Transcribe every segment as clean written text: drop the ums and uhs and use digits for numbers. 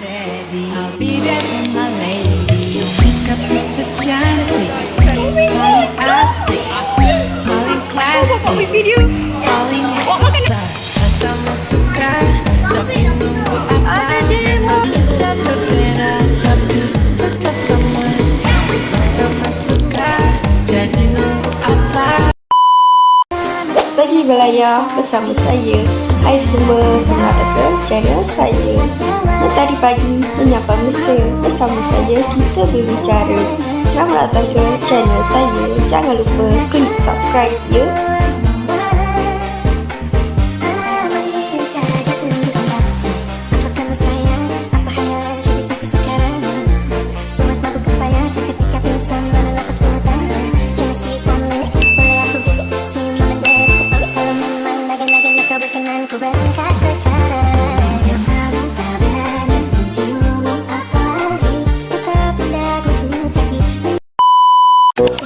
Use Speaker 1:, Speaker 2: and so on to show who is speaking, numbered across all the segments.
Speaker 1: ready, I'll be there for my lady. Makeup itu cantik, paling asik, paling klasik, paling besar. Sama suka, tapi nunggu apa? Memang kita berbeda, tapi tetap sama. Sama suka, jadi nunggu apa?
Speaker 2: Pagi Belayar bersama saya. Hai semua, selamat datang ke channel saya. Mentari Pagi menyapa Mesir. Bersama saya kita berbicara. Selamat datang ke channel saya. Jangan lupa klik subscribe ya.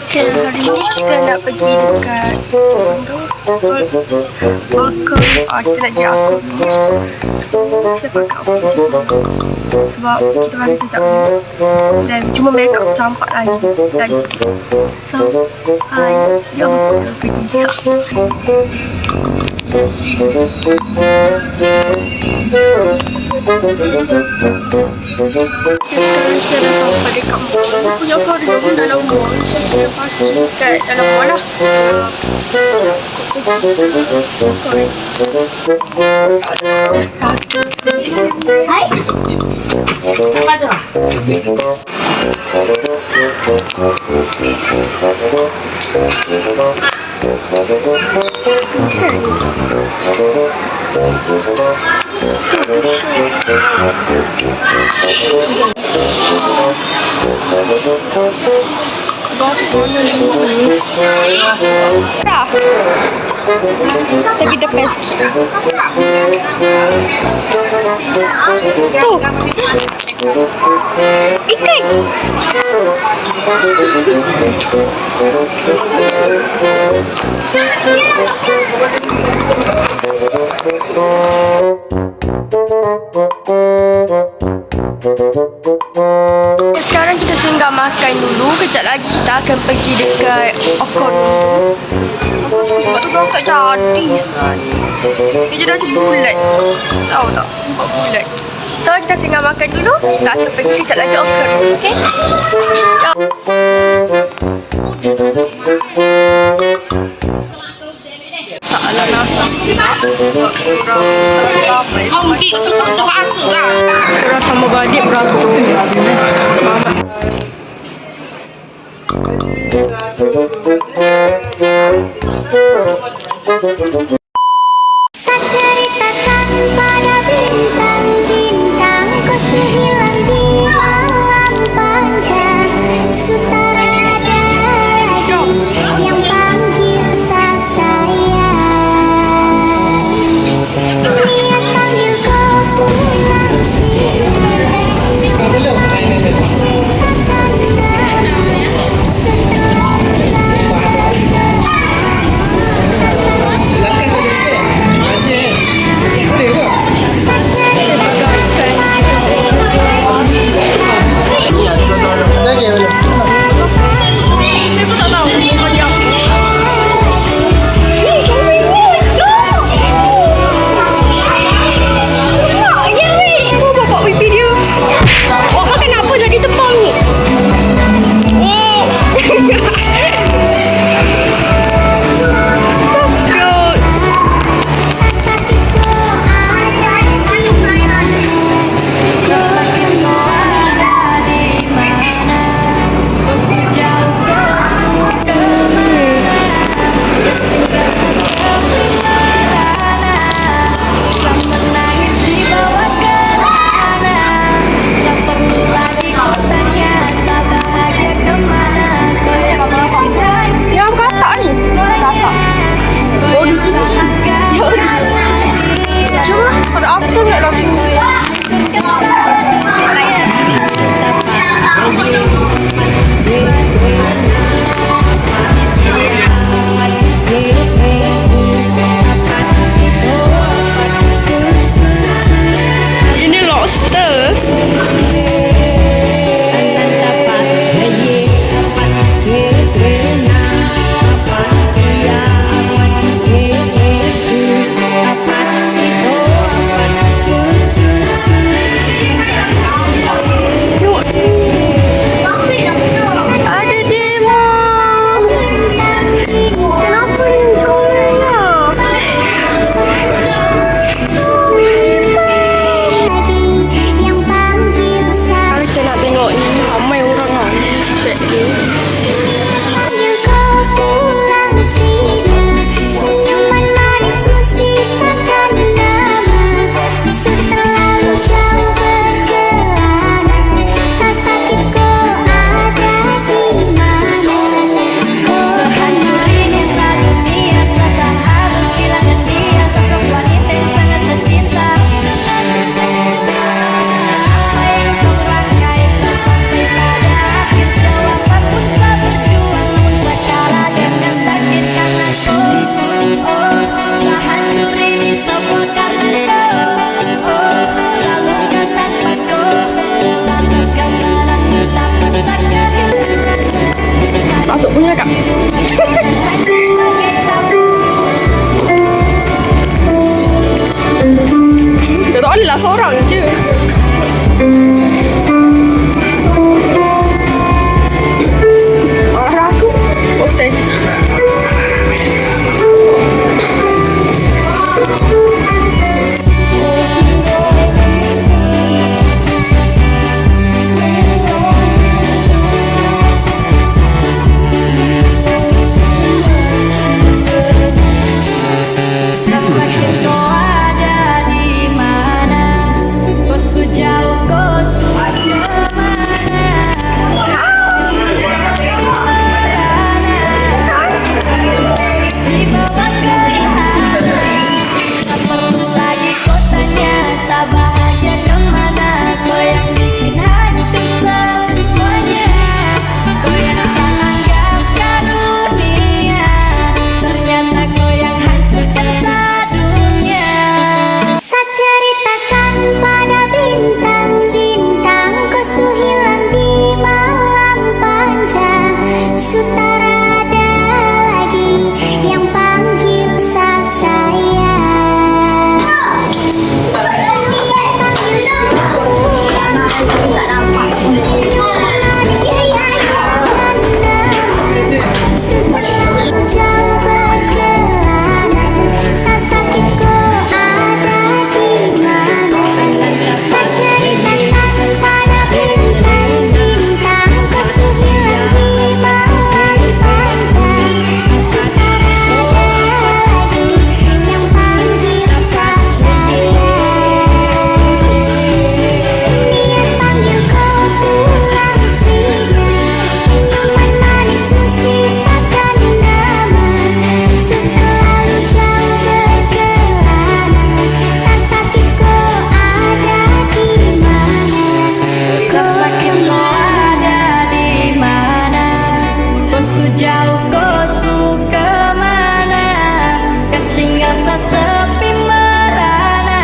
Speaker 3: Okay, hari ni kita nak pergi dekat Akun. Kita nak pergi Akun. Saya pakai apa sebab kita balik kejap ni. Dan cuma makeup campak lagi. So, jom kita pergi siap. Sekarang kita dah sampai dekat mall. Punya keluarga pun dalam mall. So kita parking kat dalam mall lah. Siap hai. Apa tu? Dah. Kita depan sikit. Ikan. Sekarang kita singgah makan dulu. Kejap lagi kita akan pergi dekat Akon dulu. Aku suka sebab tu orang tak jadi sebenarnya. Dia jadi macam bulat. Tahu tak? Nampak bulat. So kita singgah makan dulu. Kita akan pergi kejap lagi Akon. Okay? Ya. Salah nasi.
Speaker 4: Không chị có chút đồ ăn thử nào.
Speaker 3: Surah sama balik beratur.
Speaker 5: Saya ceritakan pada bintang-bintang, kau sehilang di malam panjang. Sutradara lagi yang panggil sayang. Niat panggil kau pulang
Speaker 3: punya kak. Dia tak boleh lah seorang je. Arah aku bosan.
Speaker 1: Sesakit kau ada di mana? Kau sejauh kau kemana? Di bawah gerhana, tak perlu lagi kau tanya sabahagia kemana. Kau yang bikin hancur semuanya, kau yang tak anggap karunia, ternyata kau yang hancurkan sedunia.
Speaker 5: Saya ceritakan pada bintang-bintang, kau su hilang di malam panjang. Sutara ada lagi yang panggil saya. Dia panggil aku yang tak nampak. Setelah jauh berkelana, sakitku ada di mana? Saya ceritakan pada bintang-bintang, kau su hilang di malam panjang. Sutara ada lagi yang panggil saya. Dia panggil kau pulang sini, senyuman manismu sisakan nama. Setelah jauh berkelana, sakitku ada di mana?
Speaker 1: Sesakit kau ada di mana? Kau sejauh kau su kemana? Kas tinggal sepi merana,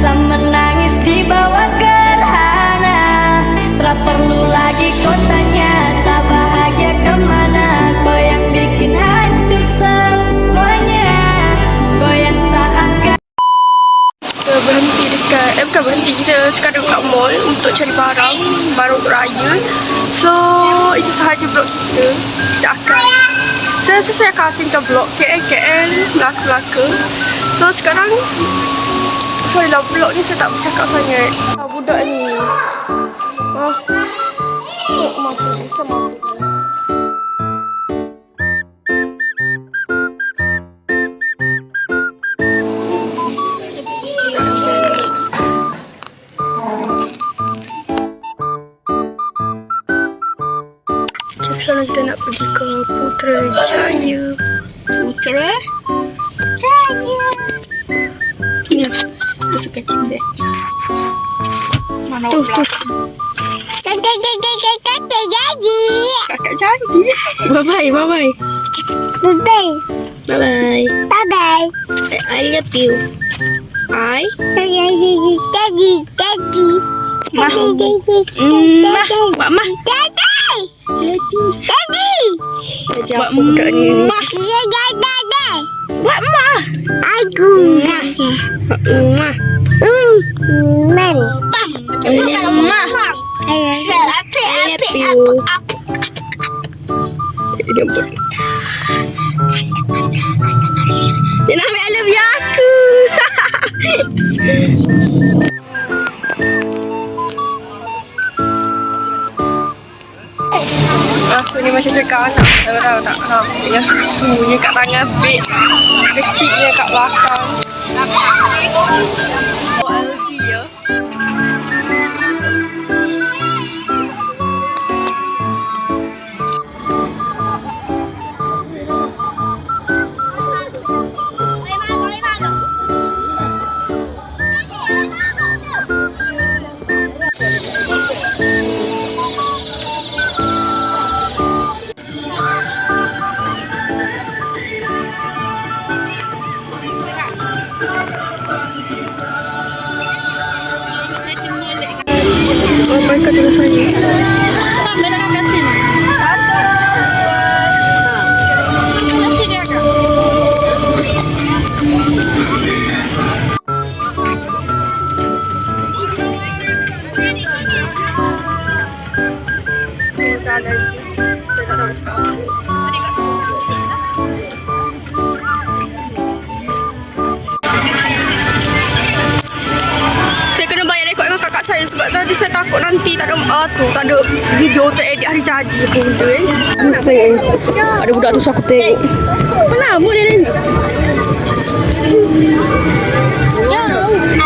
Speaker 1: sa menangis di bawah gerhana. Tak perlu lagi kau tanya sabahagia kemana. Kau yang bikin hancur semuanya, kau yang seakan
Speaker 3: Kita berhenti dekat, bukan berhenti, kita sekarang kat mall untuk cari barang untuk raya. So, itu sahaja vlog kita. Saya rasa saya akan asingkan vlog KL, Melaka. So, sekarang sorry lah, vlog ni saya tak bercakap sangat. Budak ni so, mampu, saya mampu. Okay, sekarang kita nak pergi ke Putrajaya. Putrajaya. Ni lah. Dia suka cimbe. Mana tuh. Kakak janji. Bye-bye.
Speaker 5: Bye-bye.
Speaker 3: Bye-bye.
Speaker 5: Bye-bye.
Speaker 3: I love you. I
Speaker 5: Daddy.
Speaker 3: Ma. Mak.
Speaker 5: Daddy.
Speaker 3: Jadi apa budak ni?
Speaker 5: Buat ma. Aku.
Speaker 3: Ma.
Speaker 5: Man.
Speaker 3: Ma. Dia buat. Dia nak ambil I love you aku. Aku ni macam cakap anak. Tahu tak? Yang susunya kat tangan beg. Kecilnya kat belakang. LD ya. Mereka tengah saya.
Speaker 4: Sampai nak kat sini.
Speaker 3: jalan je. Saya tak tahu nak cakap apa. Tadi kat sana saya cakap lah. Saya kena bayar rekod dengan kakak saya sebab tadi saya takut nanti tak ada video teredit hari jadi apa benda Ada budak tu aku tengok. Mana mu dia ni?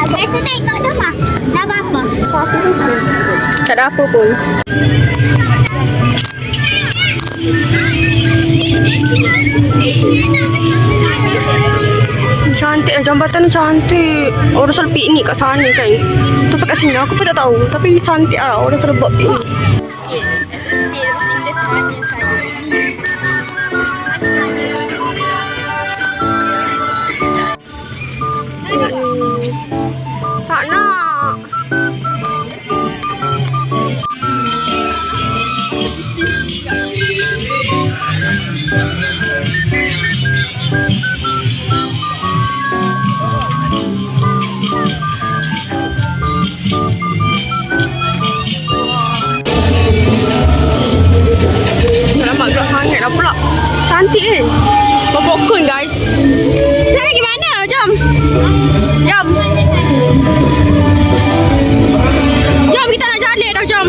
Speaker 5: Biasa tengok dah mah. Dah apa?
Speaker 3: Tak ada apa pun. Cantik lah, jambatan ni cantik. Orang selalu piknik kat sana kan. Tapi kat sini aku pun tak tahu. Tapi cantik lah, orang selalu buat piknik. Tak nak. Alamak, gelap sangat lah pula. Cantik kan? Popcorn guys. Saya gimana? Jom. Jom. Jom kita nak jalan dah, jom.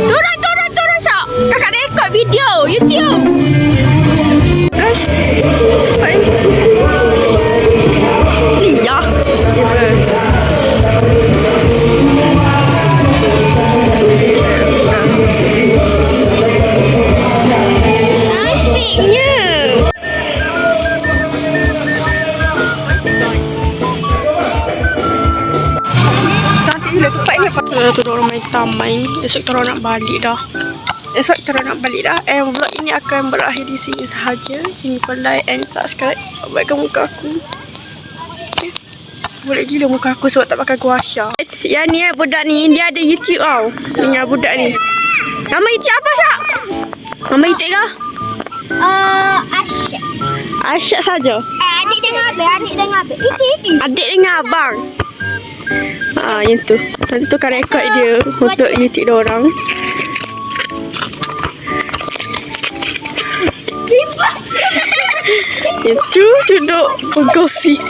Speaker 3: Turun Syak. Kakak rekod video YouTube. Guys. Liah. Cantiknya. Cantik gila, tempat ni apa? Tu orang main taman. Esok kita orang nak balik dah. Vlog ini akan berakhir di sini sahaja. Jangan lupa like and subscribe. Baikkan muka aku. Okay. Boleh gila muka aku sebab tak pakai guasha. Yang ni budak ni, dia ada YouTube tau. Dengan budak ni. Nama YouTube apa Syak? Nama YouTube kah?
Speaker 5: Asyik.
Speaker 3: Asyik saja.
Speaker 5: Adik dengan abang. Iki.
Speaker 3: Adik dengan abang. Yang tu. Nanti tukar rekod dia untuk YouTube dia orang. Yang tu duduk bergosip.